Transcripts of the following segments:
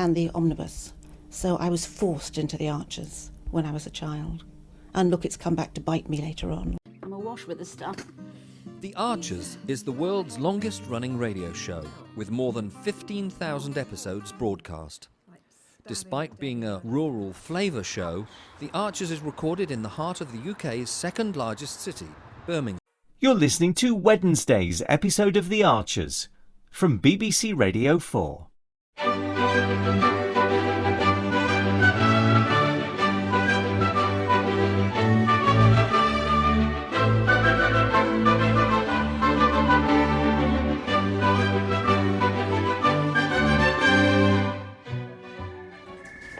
and the omnibus. So I was forced into the Archers when I was a child. And look, it's come back to bite me later on. I'm awash with the stuff. The Archers is the world's longest-running radio show, with more than 15,000 episodes broadcast. Despite being a rural flavour show, The Archers is recorded in the heart of the UK's second-largest city, Birmingham. You're listening to Wednesday's episode of The Archers from BBC Radio 4.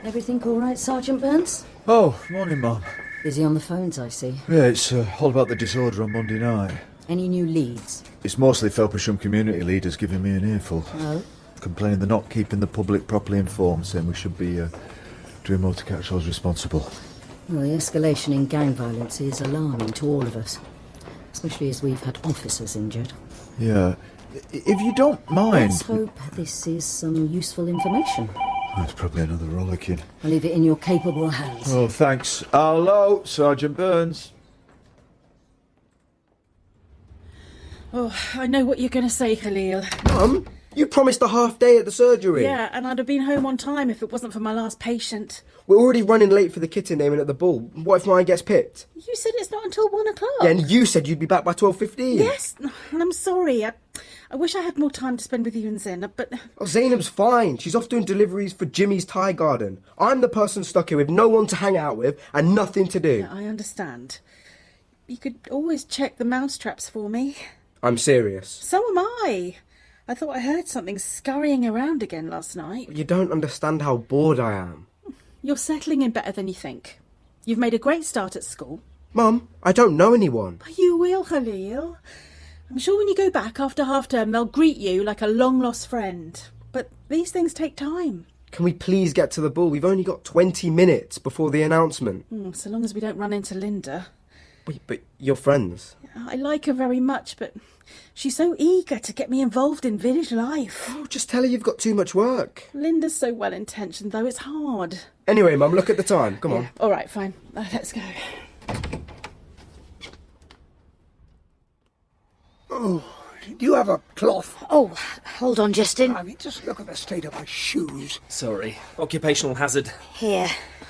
Everything all right, Sergeant Burns? Oh, morning, Mum. Busy on the phones, I see. Yeah, it's all about the disorder on Monday night. Any new leads? It's mostly Felpersham community leaders giving me an earful. Oh? Complaining they're not keeping the public properly informed, saying we should be doing more to catch those responsible. Well, the escalation in gang violence is alarming to all of us, especially as we've had officers injured. Yeah. If you don't mind... Let's hope this is some useful information. That's probably another rollicking. I'll leave it in your capable hands. Oh, thanks. Hello, Sergeant Burns. Oh, I know what you're going to say, Khalil. Mum, you promised a half day at the surgery. Yeah, and I'd have been home on time if it wasn't for my last patient. We're already running late for the kitten naming at the ball. What if mine gets picked? You said it's not until 1 o'clock. Yeah, and you said you'd be back by 12:15. Yes, and I'm sorry. I wish I had more time to spend with you and Zainab, but... Oh, Zainab's fine. She's off doing deliveries for Jimmy's Thai Garden. I'm the person stuck here with no one to hang out with and nothing to do. Yeah, I understand. You could always check the mousetraps for me. I'm serious. So am I. I thought I heard something scurrying around again last night. You don't understand how bored I am. You're settling in better than you think. You've made a great start at school. Mum, I don't know anyone. But you will, Khalil. I'm sure when you go back after half-term, they'll greet you like a long-lost friend. But these things take time. Can we please get to the ball? We've only got 20 minutes before the announcement. So long as we don't run into Linda. Wait, but you're friends? I like her very much, but she's so eager to get me involved in village life. Oh, just tell her you've got too much work. Linda's so well-intentioned, though, it's hard. Anyway, Mum, look at the time. Come on. All right, fine. Let's go. Oh, do you have a cloth? Oh, hold on, Justin. I mean, just look at the state of my shoes. Sorry. Occupational hazard. Here.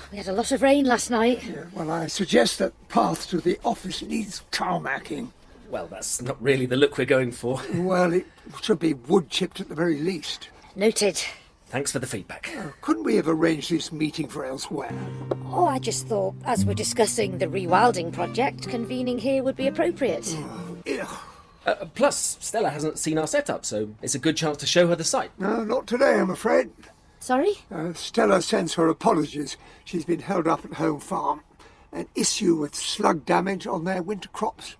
We had a lot of rain last night. Yeah, well, I suggest that path to the office needs tarmacking. Well, that's not really the look we're going for. Well, it should be wood chipped at the very least. Noted. Thanks for the feedback. Couldn't we have arranged this meeting for elsewhere? Oh, I just thought, as we're discussing the rewilding project, convening here would be appropriate. Ugh. Plus, Stella hasn't seen our setup, so it's a good chance to show her the site. No, not today, I'm afraid. Sorry? Stella sends her apologies. She's been held up at home farm. An issue with slug damage on their winter crops.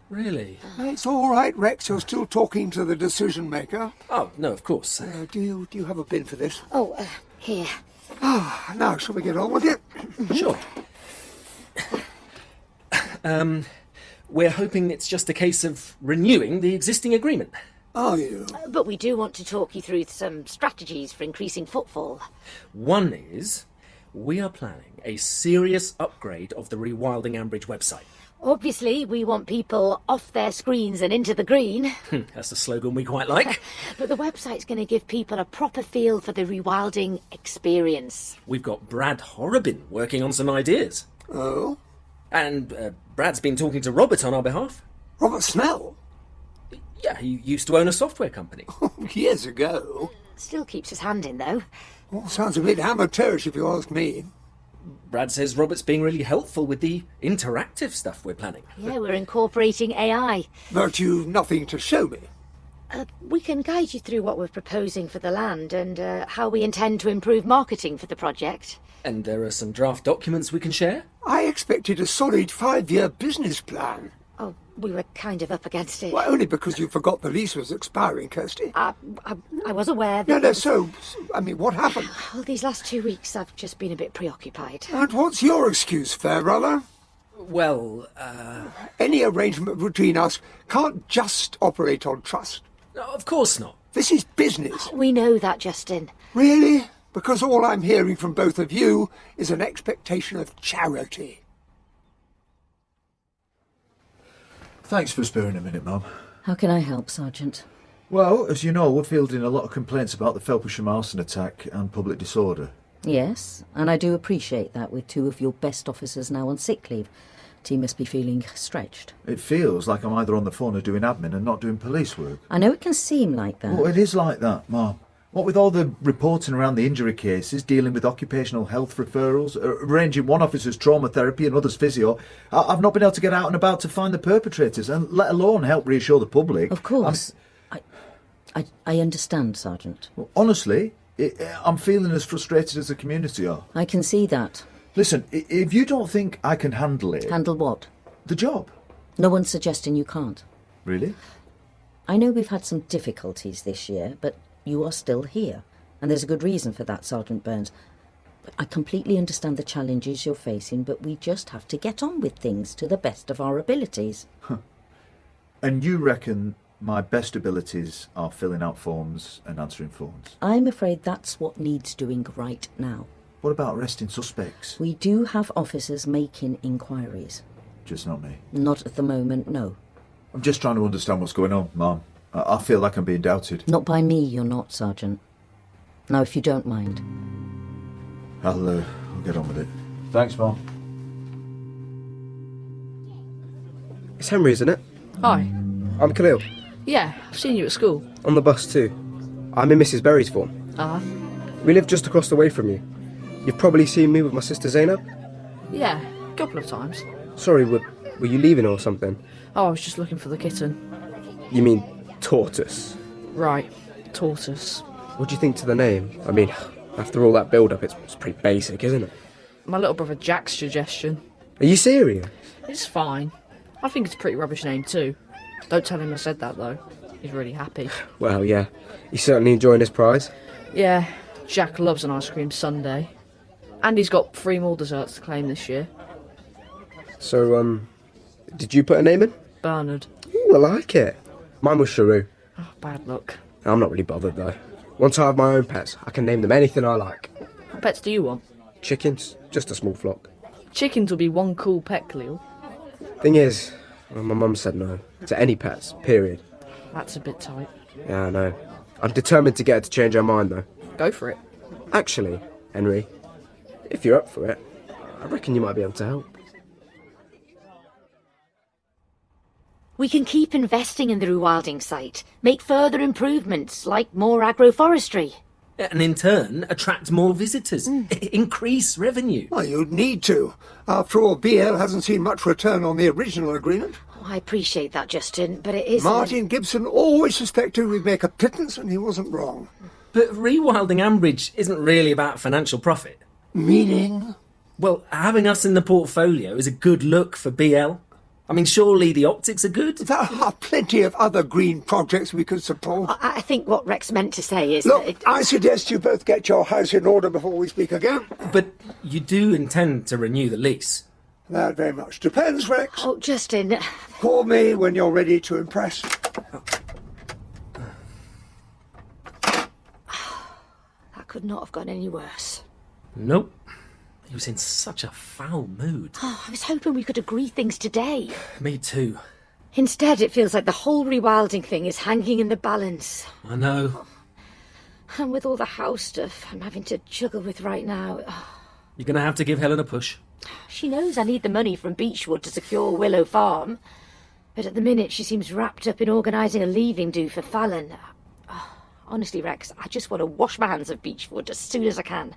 Really? It's all right, Rex. You're still talking to the decision maker. Oh, no, of course. Do you have a bin for this? Oh, here. Now, shall we get on with it? Sure. We're hoping it's just a case of renewing the existing agreement. Are you? But we do want to talk you through some strategies for increasing footfall. One is, we are planning a serious upgrade of the Rewilding Ambridge website. Obviously, we want people off their screens and into the green. That's a slogan we quite like. But the website's going to give people a proper feel for the rewilding experience. We've got Brad Horrobin working on some ideas. Oh? And Brad's been talking to Robert on our behalf. Robert Snell? Yeah, he used to own a software company. Years ago. Still keeps his hand in, though. Well, sounds a bit amateurish if you ask me. Brad says Robert's being really helpful with the interactive stuff we're planning. Yeah, we're incorporating AI. But you've nothing to show me. We can guide you through what we're proposing for the land and how we intend to improve marketing for the project. And there are some draft documents we can share. I expected a solid 5-year business plan. Oh, we were kind of up against it. Well, only because you forgot the lease was expiring, Kirsty. I was aware that... No, so, I mean, what happened? Well, these last 2 weeks I've just been a bit preoccupied. And what's your excuse, fair brother? Well, Any arrangement between us can't just operate on trust. of course not. This is business. We know that, Justin. Really? because all I'm hearing from both of you is an expectation of charity. Thanks for sparing a minute, Mum. How can I help, Sergeant? Well, as you know, we're fielding a lot of complaints about the Felpersham arson attack and public disorder. Yes, and I do appreciate that with 2 of your best officers now on sick leave. Team must be feeling stretched. It feels like I'm either on the phone or doing admin and not doing police work. I know it can seem like that. Well, it is like that, Mum. What with all the reporting around the injury cases, dealing with occupational health referrals, arranging one officer's trauma therapy and others physio, I've not been able to get out and about to find the perpetrators, and let alone help reassure the public. Of course. I understand, Sergeant. Well, honestly, I'm feeling as frustrated as the community are. I can see that. Listen, if you don't think I can handle it... Handle what? The job. No one's suggesting you can't. Really? I know we've had some difficulties this year, but you are still here. And there's a good reason for that, Sergeant Burns. I completely understand the challenges you're facing, but we just have to get on with things to the best of our abilities. And you reckon my best abilities are filling out forms and answering phones? I'm afraid that's what needs doing right now. What about arresting suspects? We do have officers making inquiries. Just not me? Not at the moment, no. I'm just trying to understand what's going on, Mum. I feel like I'm being doubted. Not by me, you're not, Sergeant. Now, if you don't mind. I'll get on with it. Thanks, Mum. It's Henry, isn't it? Hi. I'm Khalil. Yeah, I've seen you at school. On the bus too. I'm in Mrs. Berry's form. Uh-huh. We live just across the way from you. You've probably seen me with my sister Zainab? Yeah, a couple of times. Sorry, were you leaving or something? Oh, I was just looking for the kitten. You mean Tortoise? Right, Tortoise. What do you think to the name? I mean, after all that build-up, it's pretty basic, isn't it? My little brother Jack's suggestion. Are you serious? It's fine. I think it's a pretty rubbish name too. Don't tell him I said that though. He's really happy. Well, yeah. He's certainly enjoying his prize. Yeah, Jack loves an ice cream sundae. And he's got 3 more desserts to claim this year. So, did you put a name in? Bernard. Ooh, I like it. Mine was Sharu. Oh, bad luck. I'm not really bothered though. Once I have my own pets, I can name them anything I like. What pets do you want? Chickens, just a small flock. Chickens will be one cool pet, Khalil. Thing is, well, my mum said no to any pets, period. That's a bit tight. Yeah, I know. I'm determined to get her to change her mind though. Go for it. Actually, Henry, if you're up for it, I reckon you might be able to help. We can keep investing in the rewilding site, make further improvements like more agroforestry. And in turn, attract more visitors, increase revenue. Well, you'd need to. After all, BL hasn't seen much return on the original agreement. Oh, I appreciate that, Justin, but it is... Martin Gibson always suspected we'd make a pittance, and he wasn't wrong. But rewilding Ambridge isn't really about financial profit. Meaning? Well, having us in the portfolio is a good look for BL. I mean, surely the optics are good? There are plenty of other green projects we could support. I think what Rex meant to say is... Look, I suggest you both get your house in order before we speak again. But you do intend to renew the lease? That very much depends, Rex. Oh, Justin... Call me when you're ready to impress. That could not have gone any worse. Nope. He was in such a foul mood. Oh, I was hoping we could agree things today. Me too. Instead, it feels like the whole rewilding thing is hanging in the balance. I know. And with all the house stuff I'm having to juggle with right now... You're going to have to give Helen a push. She knows I need the money from Beechwood to secure Willow Farm. But at the minute, she seems wrapped up in organising a leaving do for Fallon. Honestly, Rex, I just want to wash my hands of Beechwood as soon as I can.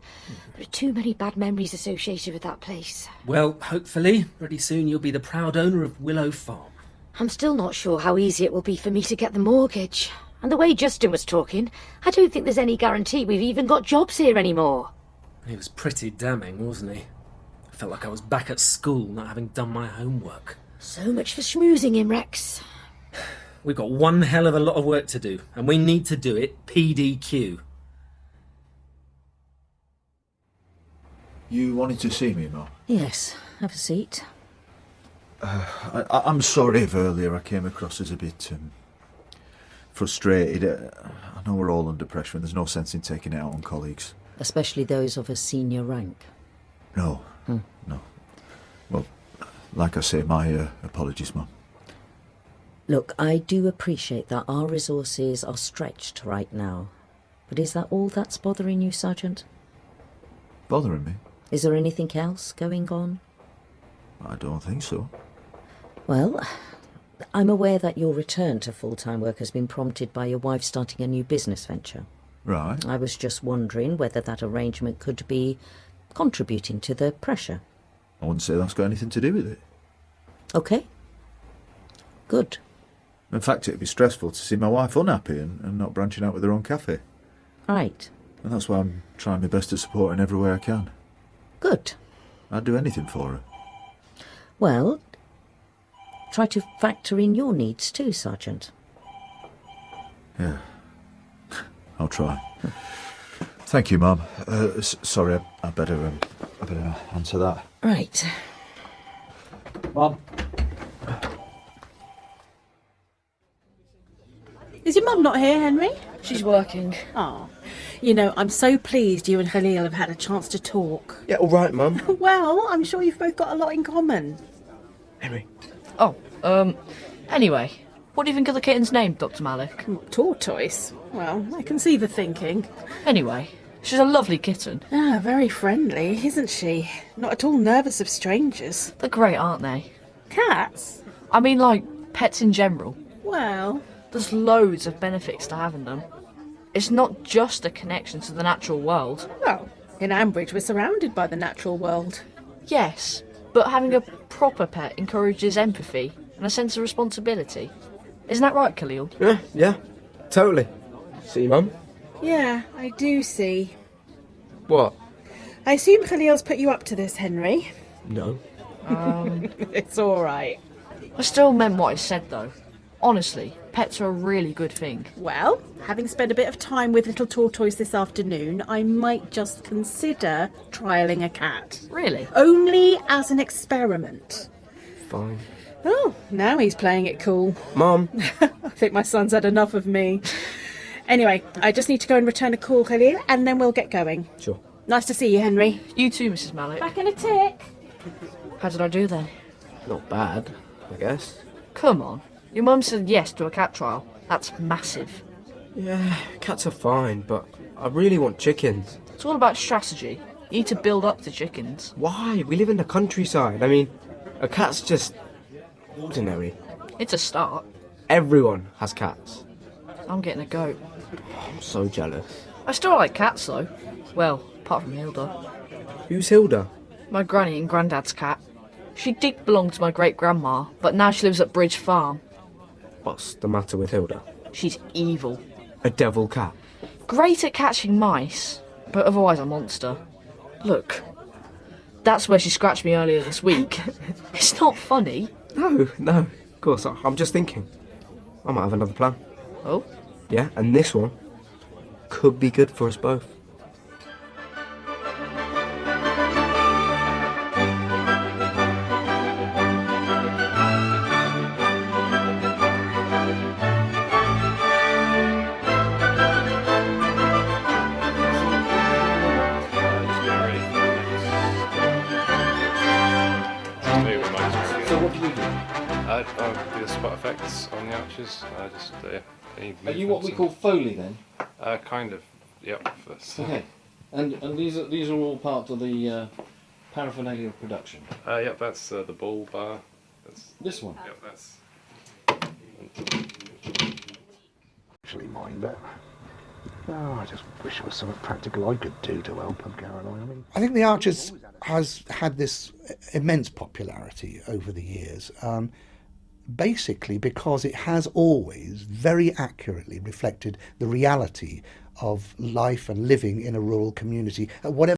There are too many bad memories associated with that place. Well, hopefully, pretty soon you'll be the proud owner of Willow Farm. I'm still not sure how easy it will be for me to get the mortgage. And the way Justin was talking, I don't think there's any guarantee we've even got jobs here anymore. He was pretty damning, wasn't he? I felt like I was back at school, not having done my homework. So much for schmoozing him, Rex. We've got one hell of a lot of work to do, and we need to do it PDQ. You wanted to see me, Mum? Yes, have a seat. I'm sorry if earlier I came across as a bit frustrated. I know we're all under pressure and there's no sense in taking it out on colleagues. especially those of a senior rank? No. No. Well, like I say, my apologies, Mum. Look, I do appreciate that our resources are stretched right now. But is that all that's bothering you, Sergeant? Bothering me? Is there anything else going on? I don't think so. Well, I'm aware that your return to full-time work has been prompted by your wife starting a new business venture. Right. I was just wondering whether that arrangement could be contributing to the pressure. I wouldn't say that's got anything to do with it. Okay. Good. In fact, it'd be stressful to see my wife unhappy and not branching out with her own cafe. Right. And that's why I'm trying my best to support her in every way I can. Good. I'd do anything for her. Well, try to factor in your needs too, Sergeant. Yeah. I'll try. Thank you, Mum. Sorry, I better answer that. Right. Mum. Is your mum not here, Henry? She's working. Oh, you know, I'm so pleased you and Khalil have had a chance to talk. Yeah, all right, Mum. Well, I'm sure you've both got a lot in common. Henry. Oh, anyway, what do you think of the kitten's name, Dr. Malik? Tortoise. Well, I can see the thinking. Anyway, she's a lovely kitten. Ah, very friendly, isn't she? Not at all nervous of strangers. They're great, aren't they? Cats? I mean, like, pets in general. Well, There's loads of benefits to having them. It's not just a connection to the natural world. well, in Ambridge we're surrounded by the natural world. Yes, but having a proper pet encourages empathy and a sense of responsibility. Isn't that right, Khalil? Yeah, totally. See, Mum? Yeah, I do see. What? I assume Khalil's put you up to this, Henry. No. It's all right. I still meant what I said, though. Honestly, pets are a really good thing. Well, having spent a bit of time with little Tortoise this afternoon, I might just consider trialling a cat. Really? Only as an experiment. Fine. Oh, now he's playing it cool. Mum. I think my son's had enough of me. Anyway, I just need to go and return a call, Khalil, and then we'll get going. Sure. Nice to see you, Henry. You too, Mrs. Malik. Back in a tick. How did I do then? Not bad, I guess. Come on. Your mum said yes to a cat trial. That's massive. Yeah, cats are fine, but I really want chickens. It's all about strategy. You need to build up the chickens. Why? We live in the countryside. I mean, a cat's just ordinary. It's a start. Everyone has cats. I'm getting a goat. I'm so jealous. I still like cats, though. Well, apart from Hilda. Who's Hilda? My granny and granddad's cat. She did belong to my great-grandma, but now she lives at Bridge Farm. What's the matter with Hilda? She's evil. A devil cat. Great at catching mice, but otherwise a monster. Look, that's where she scratched me earlier this week. It's not funny. No, of course, I'm just thinking. I might have another plan. Oh? Yeah, and this one could be good for us both. The spot effects on the arches. Are you what we call Foley then? Kind of. Yep. Okay. And these are all part of the paraphernalia of production. Yep. That's the bull bar. That's this one. Yep. That's. Actually, mine, but I just wish there was something practical I could do to help them, Caroline. I think the Archers has had this immense popularity over the years. Basically because it has always very accurately reflected the reality of life and living in a rural community, whatever